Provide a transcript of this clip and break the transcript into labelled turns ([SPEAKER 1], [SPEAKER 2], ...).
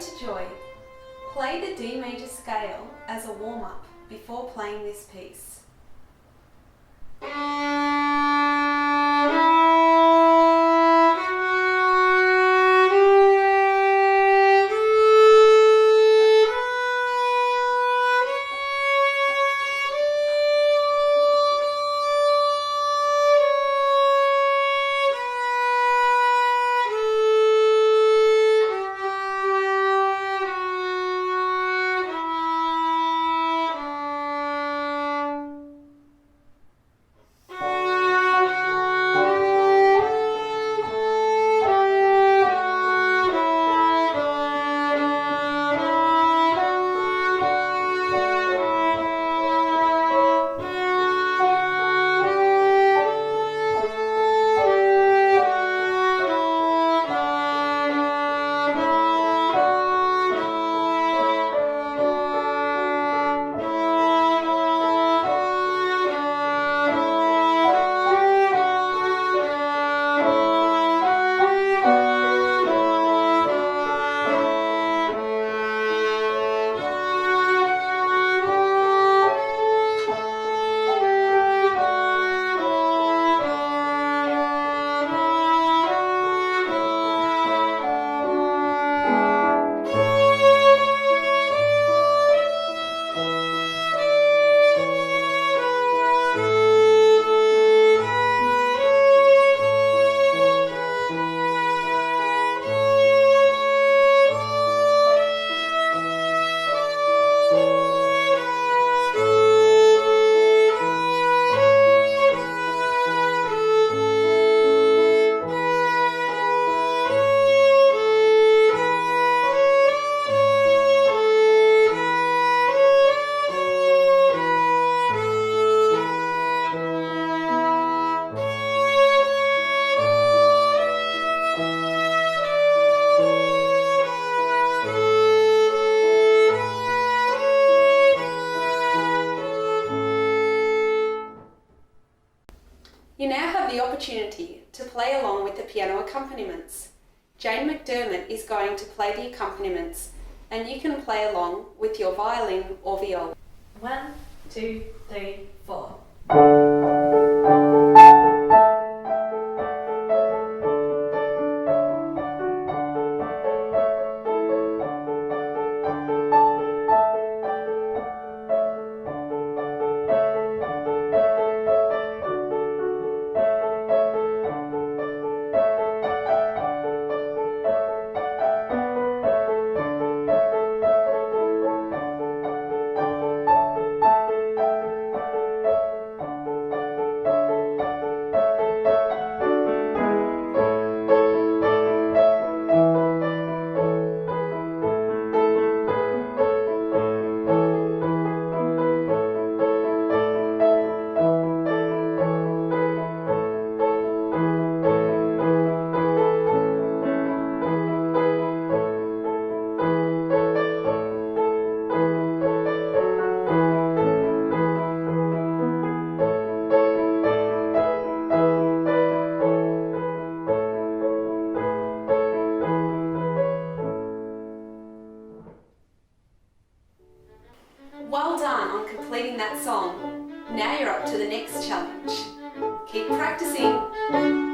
[SPEAKER 1] to Joy. Play the D major scale as a warm-up before playing this piece. You now have the opportunity to play along with the piano accompaniments. Jane McDermott is going to play the accompaniments, and you can play along with your violin or viola.
[SPEAKER 2] 1, 2, 3, 4.
[SPEAKER 1] Well done on completing that song. Now you're up to the next challenge. Keep practicing.